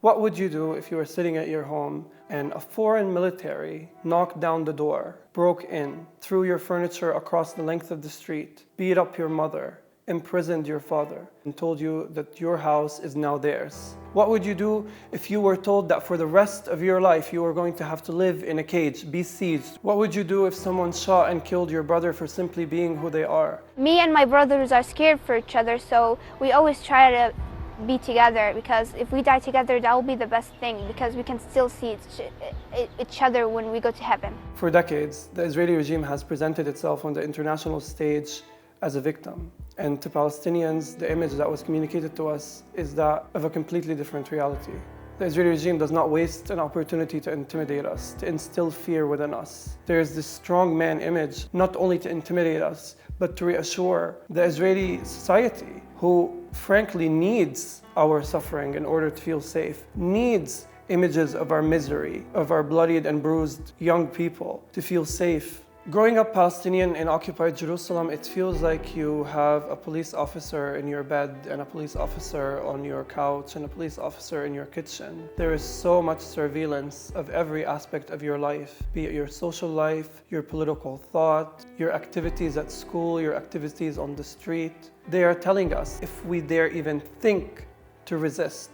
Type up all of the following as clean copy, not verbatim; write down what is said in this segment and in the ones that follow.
What would you do if you were sitting at your home and a foreign military knocked down the door, broke in, threw your furniture across the length of the street, beat up your mother, imprisoned your father, and told you that your house is now theirs? What would you do if you were told that for the rest of your life you were going to have to live in a cage, be sieged? What would you do if someone shot and killed your brother for simply being who they are? Me and my brothers are scared for each other, so we always try to be together, because if we die together, that will be the best thing, because we can still see each other when we go to heaven. For decades, the Israeli regime has presented itself on the international stage as a victim. And to Palestinians, the image that was communicated to us is that of a completely different reality. The Israeli regime does not waste an opportunity to intimidate us, to instill fear within us. There is this strong man image, not only to intimidate us, but to reassure the Israeli society, who frankly needs our suffering in order to feel safe, needs images of our misery, of our bloodied and bruised young people to feel safe. Growing up Palestinian in occupied Jerusalem, it feels like you have a police officer in your bed and a police officer on your couch and a police officer in your kitchen. There is so much surveillance of every aspect of your life, be it your social life, your political thought, your activities at school, your activities on the street. They are telling us if we dare even think to resist,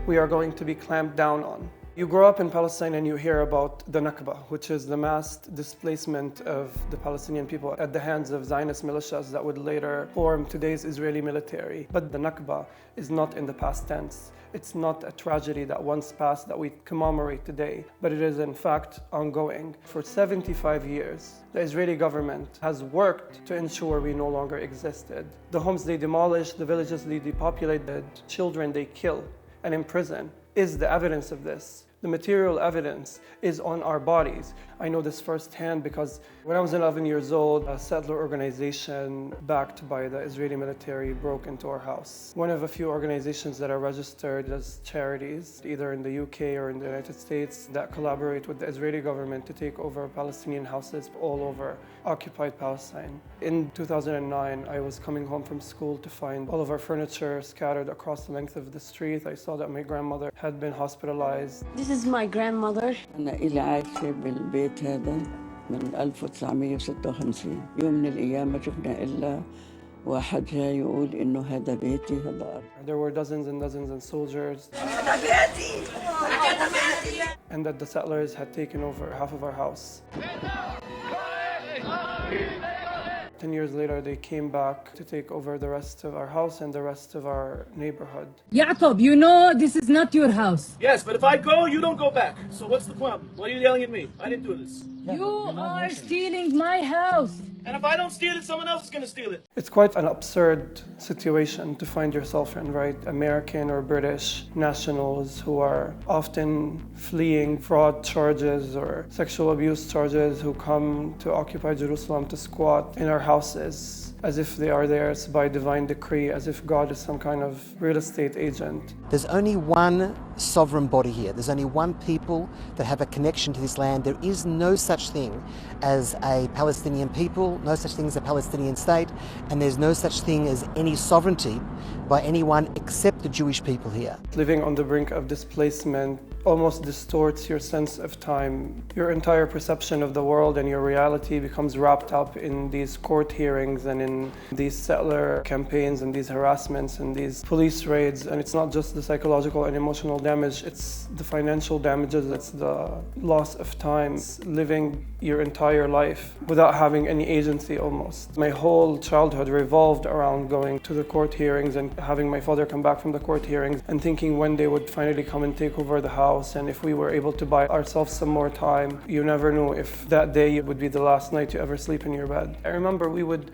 we are going to be clamped down on. You grow up in Palestine and you hear about the Nakba, which is the mass displacement of the Palestinian people at the hands of Zionist militias that would later form today's Israeli military. But the Nakba is not in the past tense. It's not a tragedy that once passed that we commemorate today, but it is in fact ongoing. For 75 years, the Israeli government has worked to ensure we no longer existed. The homes they demolish, the villages they depopulate, the children they kill and imprison is the evidence of this. The material evidence is on our bodies. I know this firsthand because when I was 11 years old, a settler organization backed by the Israeli military broke into our house. One of a few organizations that are registered as charities, either in the UK or in the United States, that collaborate with the Israeli government to take over Palestinian houses all over occupied Palestine. In 2009, I was coming home from school to find all of our furniture scattered across the length of the street. I saw that my grandmother had been hospitalized. This is my grandmother. أنا إلي عايشة بالبيت هذا من 1956. يوم من الأيام ما شفنا إلا واحد جاي يقول إنه هذا بيتي هذا أرض. There were dozens and dozens of soldiers. And that the settlers had taken over half of our house. 10 years later, they came back to take over the rest of our house and the rest of our neighborhood. Yaqub, you know this is not your house. Yes, but if I go, you don't go back. So what's the problem? Why are you yelling at me? I didn't do this. You are stealing my house. And if I don't steal it, someone else is going to steal it. It's quite an absurd situation to find yourself in, right? American or British nationals who are often fleeing fraud charges or sexual abuse charges who come to occupy Jerusalem to squat in our houses as if they are theirs by divine decree, as if God is some kind of real estate agent. There's only one sovereign body here. There's only one people that have a connection to this land. There is no such thing as a Palestinian people, no such thing as a Palestinian state, and there's no such thing as any sovereignty by anyone except the Jewish people here. Living on the brink of displacement almost distorts your sense of time. Your entire perception of the world and your reality becomes wrapped up in these court hearings and in these settler campaigns and these harassments and these police raids. And it's not just the psychological and emotional damage, it's the financial damages, it's the loss of time. It's living your entire life without having any agency almost. My whole childhood revolved around going to the court hearings and having my father come back from the court hearings and thinking when they would finally come and take over the house and if we were able to buy ourselves some more time. You never knew if that day would be the last night you ever sleep in your bed. I remember we would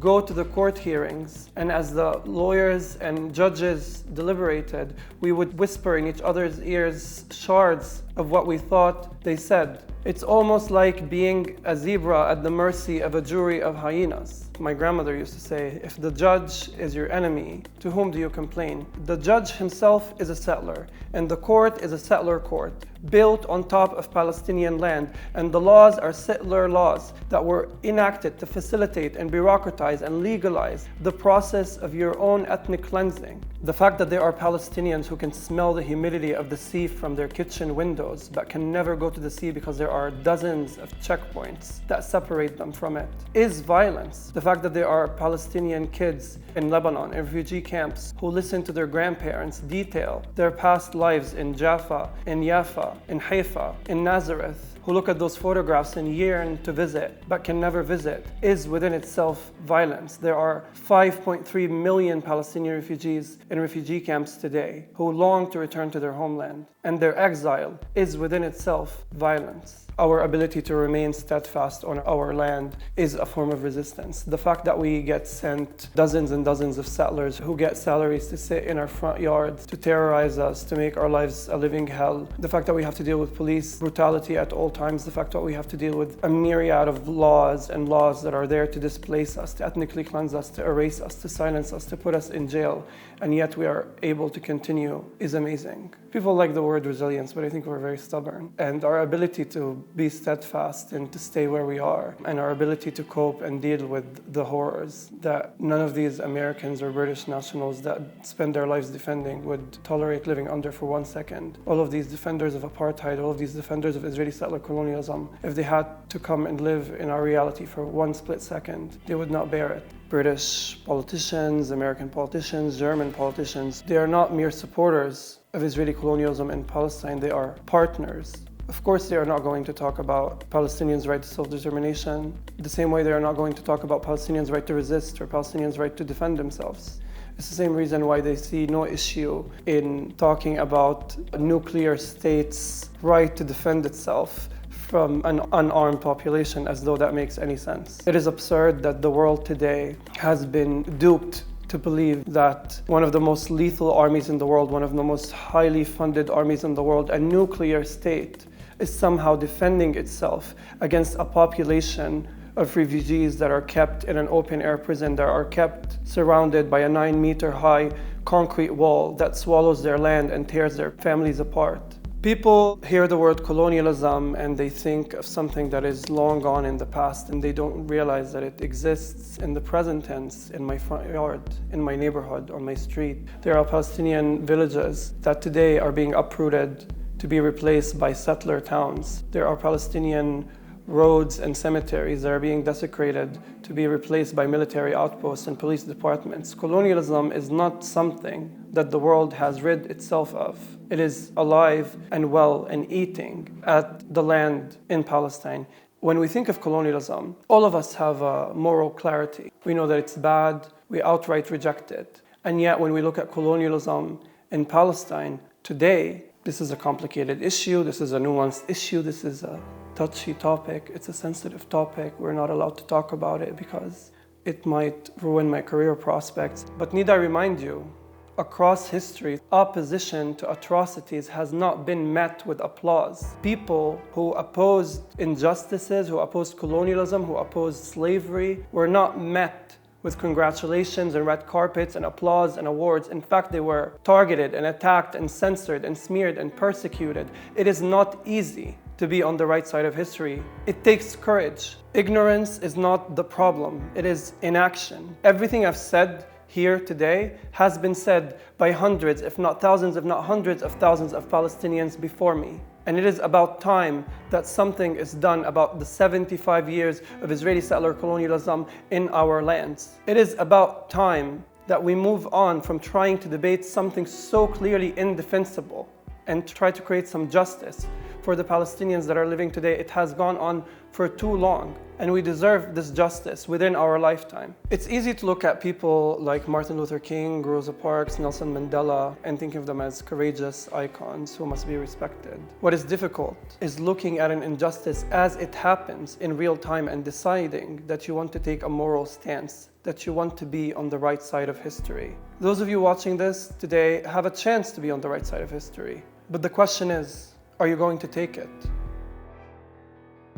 go to the court hearings, and as the lawyers and judges deliberated, we would whisper in each other's ears shards of what we thought they said. It's almost like being a zebra at the mercy of a jury of hyenas. My grandmother used to say, if the judge is your enemy, to whom do you complain? The judge himself is a settler, and the court is a settler court, built on top of Palestinian land, and the laws are settler laws that were enacted to facilitate and bureaucratize and legalize the process of your own ethnic cleansing. The fact that there are Palestinians who can smell the humidity of the sea from their kitchen windows but can never go to the sea because there are dozens of checkpoints that separate them from it is violence. The fact that there are Palestinian kids in Lebanon, in refugee camps, who listen to their grandparents detail their past lives in Jaffa, in Yafa, in Haifa, in Nazareth, who look at those photographs and yearn to visit but can never visit, is within itself violence. There are 5.3 million Palestinian refugees in refugee camps today who long to return to their homeland, and their exile is within itself violence. Our ability to remain steadfast on our land is a form of resistance. The fact that we get sent dozens and dozens of settlers who get salaries to sit in our front yards, to terrorize us, to make our lives a living hell. The fact that we have to deal with police brutality at all times. The fact that we have to deal with a myriad of laws and laws that are there to displace us, to ethnically cleanse us, to erase us, to silence us, to put us in jail, and yet we are able to continue is amazing. People like the word resilience, but I think we're very stubborn. And our ability to be steadfast and to stay where we are, and our ability to cope and deal with the horrors that none of these Americans or British nationals that spend their lives defending would tolerate living under for 1 second. All of these defenders of apartheid, all of these defenders of Israeli settler colonialism, if they had to come and live in our reality for 1 split second, they would not bear it. British politicians, American politicians, German politicians, they are not mere supporters of Israeli colonialism in Palestine, they are partners. Of course, they are not going to talk about Palestinians' right to self-determination, the same way they are not going to talk about Palestinians' right to resist or Palestinians' right to defend themselves. It's the same reason why they see no issue in talking about a nuclear state's right to defend itself from an unarmed population, as though that makes any sense. It is absurd that the world today has been duped to believe that one of the most lethal armies in the world, one of the most highly funded armies in the world, a nuclear state, is somehow defending itself against a population of refugees that are kept in an open-air prison, that are kept surrounded by a 9-meter high concrete wall that swallows their land and tears their families apart. People hear the word colonialism and they think of something that is long gone in the past, and they don't realize that it exists in the present tense, in my front yard, in my neighborhood, on my street. There are Palestinian villages that today are being uprooted to be replaced by settler towns. There are Palestinian roads and cemeteries that are being desecrated to be replaced by military outposts and police departments. Colonialism is not something that the world has rid itself of. It is alive and well and eating at the land in Palestine. When we think of colonialism, all of us have a moral clarity. We know that it's bad, we outright reject it. And yet when we look at colonialism in Palestine today, this is a complicated issue, this is a nuanced issue, this is a touchy topic, it's a sensitive topic. We're not allowed to talk about it because it might ruin my career prospects. But need I remind you, across history, opposition to atrocities has not been met with applause. People who opposed injustices, who opposed colonialism, who opposed slavery, were not met with congratulations and red carpets and applause and awards. In fact, they were targeted and attacked and censored and smeared and persecuted. It is not easy to be on the right side of history. It takes courage. Ignorance is not the problem, it is inaction. Everything I've said here today has been said by hundreds, if not thousands, if not hundreds of thousands of Palestinians before me. And it is about time that something is done about the 75 years of Israeli settler colonialism in our lands. It is about time that we move on from trying to debate something so clearly indefensible and try to create some justice for the Palestinians that are living today. It has gone on for too long, and we deserve this justice within our lifetime. It's easy to look at people like Martin Luther King, Rosa Parks, Nelson Mandela, and think of them as courageous icons who must be respected. What is difficult is looking at an injustice as it happens in real time and deciding that you want to take a moral stance, that you want to be on the right side of history. Those of you watching this today have a chance to be on the right side of history. But the question is, are you going to take it?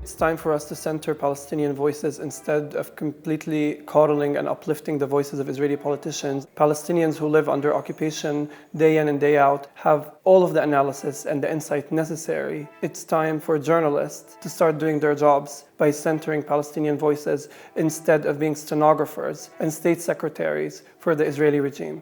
It's time for us to center Palestinian voices instead of completely coddling and uplifting the voices of Israeli politicians. Palestinians who live under occupation day in and day out have all of the analysis and the insight necessary. It's time for journalists to start doing their jobs by centering Palestinian voices instead of being stenographers and state secretaries for the Israeli regime.